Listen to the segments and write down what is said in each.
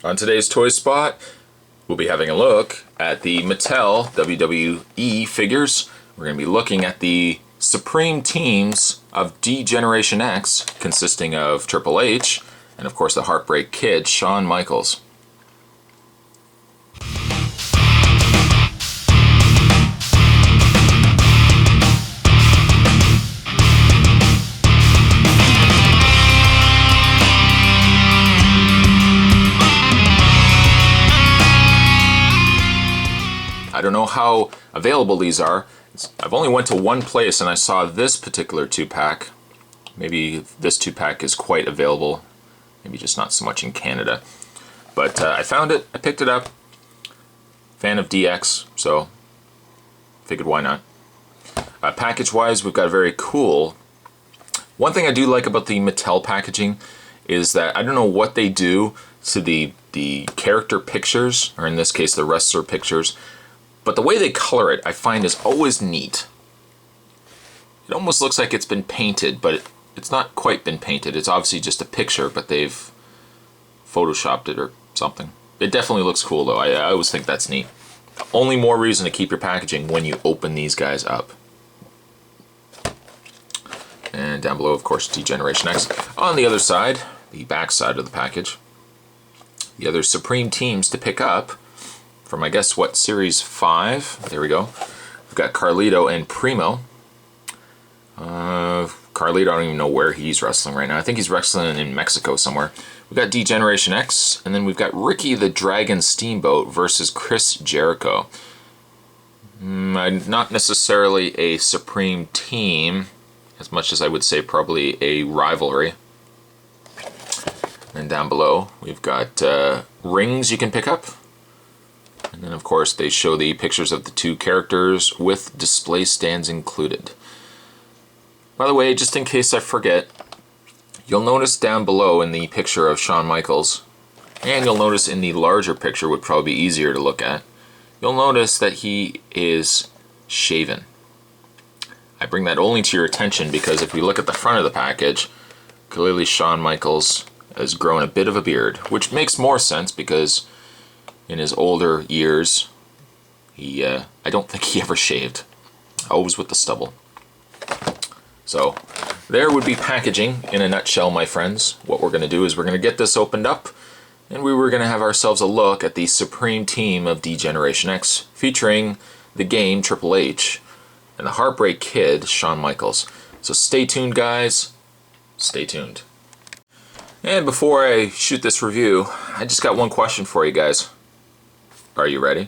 On today's Toy Spot, we'll be having a look at the Mattel WWE figures. We're going to be looking at the Supreme Teams of D-Generation X, consisting of Triple H, and of course the Heartbreak Kid, Shawn Michaels. I don't know how available these are. I've only went to one place and I saw this particular 2-pack. Maybe this 2-pack is quite available. Maybe just not so much in Canada. But I found it, I picked it up. Fan of DX, so figured why not. Package-wise, we've got a very cool... One thing I do like about the Mattel packaging is that I don't know what they do to the character pictures, or in this case the wrestler pictures, but the way they color it, I find, is always neat. It almost looks like it's been painted, but it's not quite been painted. It's obviously just a picture, but they've photoshopped it or something. It definitely looks cool, though. I always think that's neat. Only more reason to keep your packaging when you open these guys up. And down below, of course, D-Generation X. On the other side, the back side of the package, the other Supreme Teams to pick up from, I guess, what, Series 5? There we go. We've got Carlito and Primo. Carlito, I don't even know where he's wrestling right now. I think he's wrestling in Mexico somewhere. We've got D-Generation X, and then we've got Ricky the Dragon Steamboat versus Chris Jericho. Not necessarily a Supreme Team, as much as I would say probably a rivalry. And down below, we've got rings you can pick up. And then, of course, they show the pictures of the two characters with display stands included. By the way, just in case I forget, you'll notice down below in the picture of Shawn Michaels, and you'll notice in the larger picture, would probably be easier to look at, you'll notice that he is shaven. I bring that only to your attention because if we look at the front of the package, clearly Shawn Michaels has grown a bit of a beard, which makes more sense because in his older years, I don't think he ever shaved. Always with the stubble. So, there would be packaging in a nutshell, my friends. What we're going to do is we're going to get this opened up, and we were going to have ourselves a look at the Supreme Team of D-Generation X, featuring the game Triple H and the Heartbreak Kid, Shawn Michaels. So stay tuned, guys. Stay tuned. And before I shoot this review, I just got one question for you guys. Are you ready?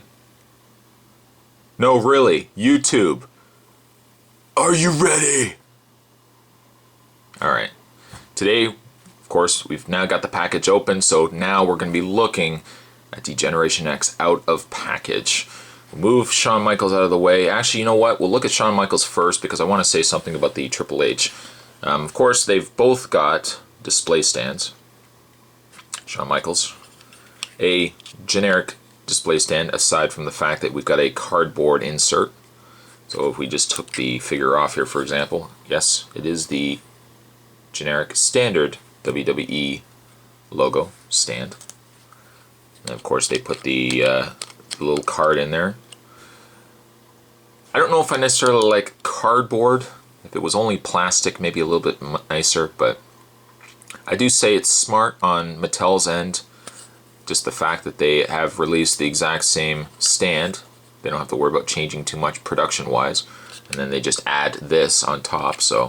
No, really, YouTube. Are you ready? Alright. Today, of course, we've now got the package open, so now we're going to be looking at D-Generation X out of package. We'll move Shawn Michaels out of the way. Actually, you know what? We'll look at Shawn Michaels first because I want to say something about the Triple H. Of course, they've both got display stands. Shawn Michaels, a generic display stand aside from the fact that we've got a cardboard insert. So if we just took the figure off here, for example, yes, it is the generic standard WWE logo stand. And of course they put the little card in there. I don't know if I necessarily like cardboard. If it was only plastic, maybe a little bit nicer, but I do say it's smart on Mattel's end. Just the fact that they have released the exact same stand. They don't have to worry about changing too much production-wise. And then they just add this on top. So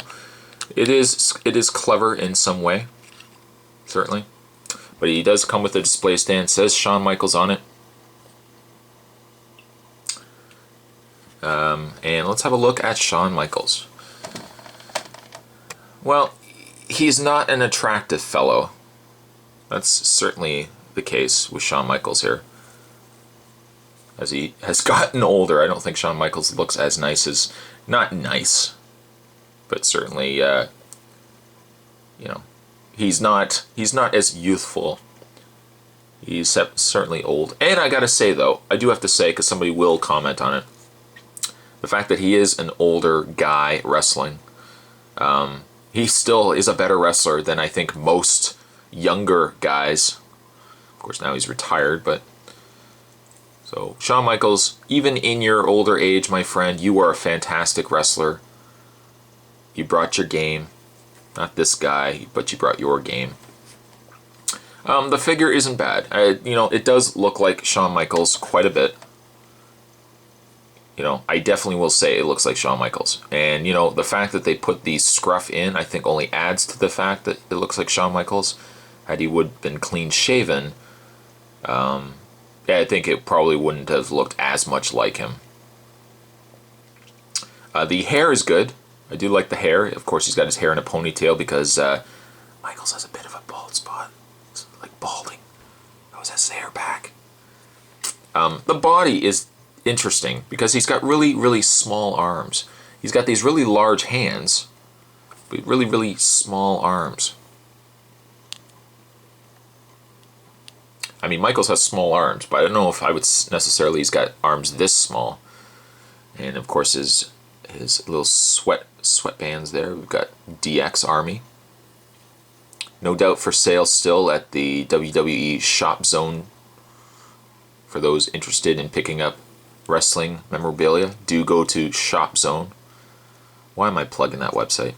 it is clever in some way, certainly. But he does come with a display stand. It says Shawn Michaels on it. And let's have a look at Shawn Michaels. Well, he's not an attractive fellow. That's certainly the case with Shawn Michaels here. As he has gotten older, I don't think Shawn Michaels looks as nice as... Not nice, but certainly, you know, he's not as youthful. He's certainly old. And I gotta say, though, I do have to say, because somebody will comment on it, the fact that he is an older guy wrestling, he still is a better wrestler than I think most younger guys. Of course, now he's retired, but... So, Shawn Michaels, even in your older age, my friend, you are a fantastic wrestler. You brought your game. Not this guy, but you brought your game. The figure isn't bad. It does look like Shawn Michaels quite a bit. I definitely will say it looks like Shawn Michaels. And, the fact that they put the scruff in, I think only adds to the fact that it looks like Shawn Michaels. Had he would have been clean shaven, I think it probably wouldn't have looked as much like him. The hair is good. I do like the hair. Of course, he's got his hair in a ponytail because Michaels has a bit of a bald spot. It's like balding. He always has his hair back. The body is interesting because he's got really, really small arms. He's got these really large hands, but really, really small arms. I mean, Michaels has small arms, but I don't know if I would necessarily he's got arms this small. And of course his little sweatbands there. We've got DX Army. No doubt for sale still at the WWE Shop Zone. For those interested in picking up wrestling memorabilia, do go to Shop Zone. Why am I plugging that website?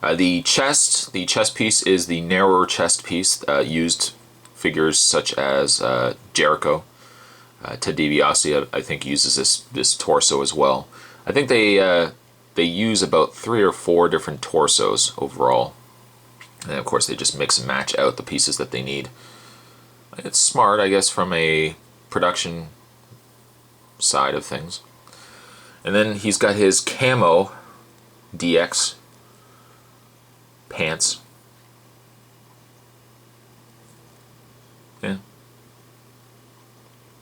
The chest piece is the narrower chest piece used figures such as Jericho. Ted DiBiase, I think, uses this torso as well. I think they use about 3 or 4 different torsos overall. And of course they just mix and match out the pieces that they need. It's smart, I guess, from a production side of things. And then he's got his camo DX pants. Yeah.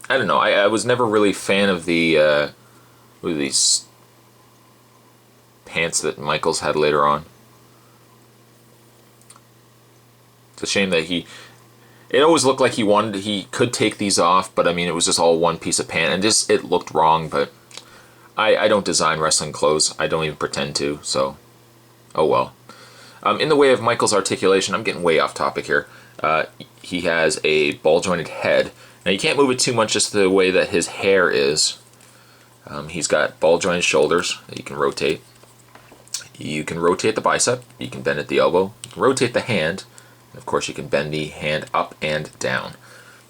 I don't know. I was never really a fan of these pants that Michaels had later on. It's a shame that it always looked like he could take these off, but I mean it was just all one piece of pant, and it looked wrong. But I don't design wrestling clothes. I don't even pretend to. So, oh well. In the way of Michaels' articulation, I'm getting way off topic here. He has a ball-jointed head. Now you can't move it too much, just the way that his hair is. He's got ball-jointed shoulders that you can rotate. You can rotate the bicep. You can bend at the elbow. You can rotate the hand. And of course, you can bend the hand up and down.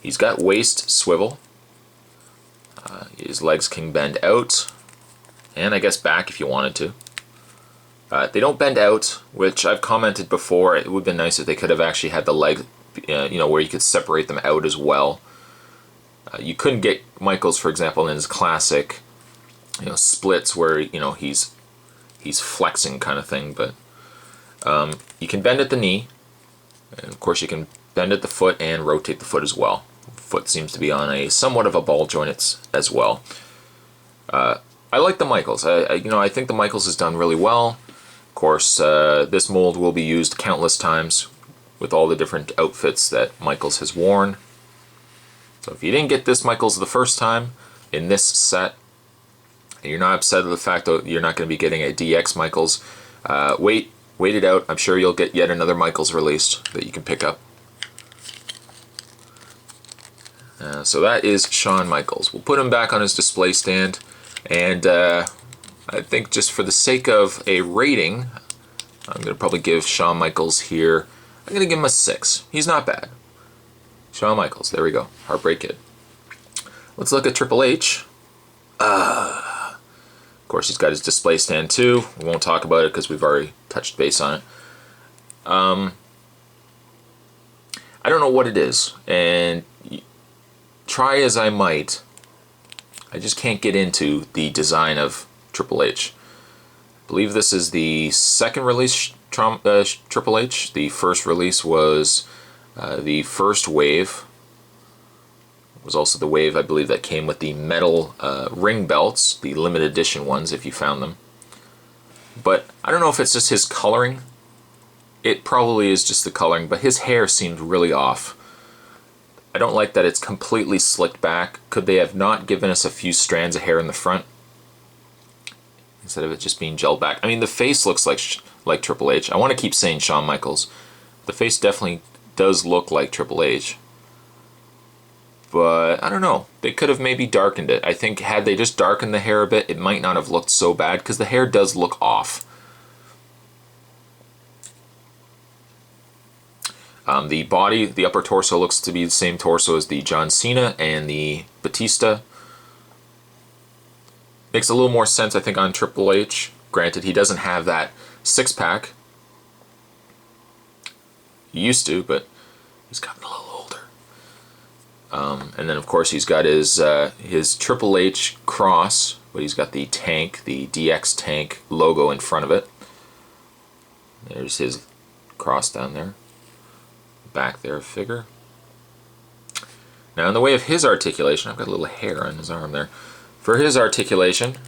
He's got waist swivel. His legs can bend out, and I guess back if you wanted to. They don't bend out, which I've commented before. It would have been nice if they could have actually had the leg, where you could separate them out as well. You couldn't get Michaels, for example, in his classic, splits where he's flexing kind of thing. But you can bend at the knee, and of course you can bend at the foot and rotate the foot as well. Foot seems to be on a somewhat of a ball joint as well. I like the Michaels. I think the Michaels has done really well. Of course, this mold will be used countless times with all the different outfits that Michaels has worn. So if you didn't get this Michaels the first time in this set, and you're not upset at the fact that you're not going to be getting a DX Michaels, wait it out. I'm sure you'll get yet another Michaels released that you can pick up. So that is Shawn Michaels. We'll put him back on his display stand, and I think just for the sake of a rating, I'm going to probably give Shawn Michaels here, I'm going to give him a 6. He's not bad. Shawn Michaels, there we go. Heartbreak Kid. Let's look at Triple H. Of course, he's got his display stand too. We won't talk about it because we've already touched base on it. I don't know what it is, and try as I might, I just can't get into the design of Triple H. I believe this is the second release Triple H. The first release was the first wave. It was also the wave, I believe, that came with the metal ring belts, the limited edition ones, if you found them. But I don't know if it's just his coloring. It probably is just the coloring, but his hair seemed really off. I don't like that it's completely slicked back. Could they have not given us a few strands of hair in the front instead of it just being gelled back? I mean, the face looks like Triple H. I want to keep saying Shawn Michaels. The face definitely does look like Triple H. but I don't know. They could have maybe darkened it. I think had they just darkened the hair a bit, it might not have looked so bad, because the hair does look off. The body, the upper torso looks to be the same torso as the John Cena and the Batista. Makes a little more sense, I think, on Triple H. Granted, he doesn't have that six-pack. He used to, but he's gotten a little older. And then, of course, he's got his Triple H cross, but he's got the tank, the DX tank logo in front of it. There's his cross down there. Back there figure. Now, in the way of his articulation, I've got a little hair on his arm there. For his articulation,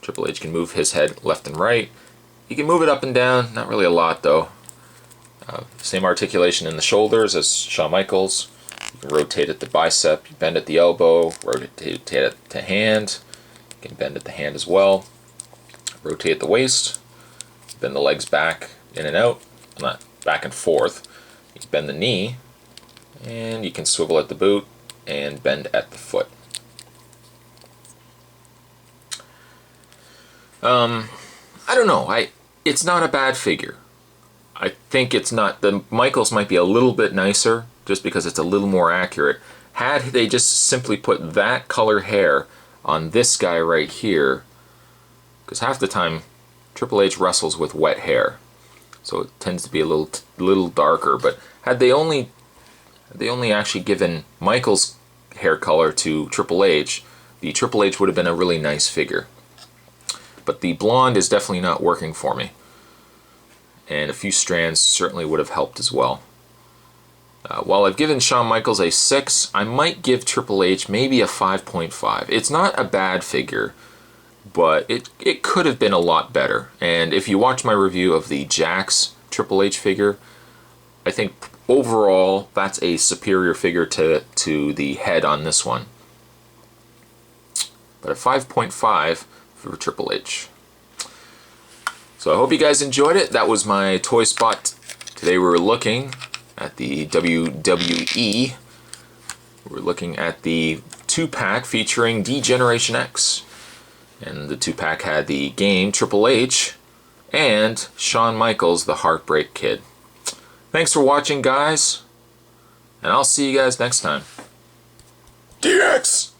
Triple H can move his head left and right. He can move it up and down, not really a lot though. Same articulation in the shoulders as Shawn Michaels. You can rotate at the bicep, you bend at the elbow, rotate at the hand. You can bend at the hand as well. Rotate at the waist, bend the legs back in and out, not back and forth. You can bend the knee, and you can swivel at the boot and bend at the foot. I don't know. It's not a bad figure. I think it's not. The Michaels might be a little bit nicer just because it's a little more accurate. Had they just simply put that color hair on this guy right here, because half the time Triple H wrestles with wet hair, so it tends to be a little darker. But had they only actually given Michaels' hair color to Triple H, the Triple H would have been a really nice figure. But the blonde is definitely not working for me. And a few strands certainly would have helped as well. While I've given Shawn Michaels a 6, I might give Triple H maybe a 5.5. It's not a bad figure, but it could have been a lot better. And if you watch my review of the Jax Triple H figure, I think overall that's a superior figure to the head on this one. But a 5.5 for Triple H. So I hope you guys enjoyed it. That was my toy spot. Today we were looking at the WWE. We're looking at the 2-pack featuring D-Generation X. And the 2-pack had the game Triple H and Shawn Michaels, the Heartbreak Kid. Thanks for watching, guys. And I'll see you guys next time. DX!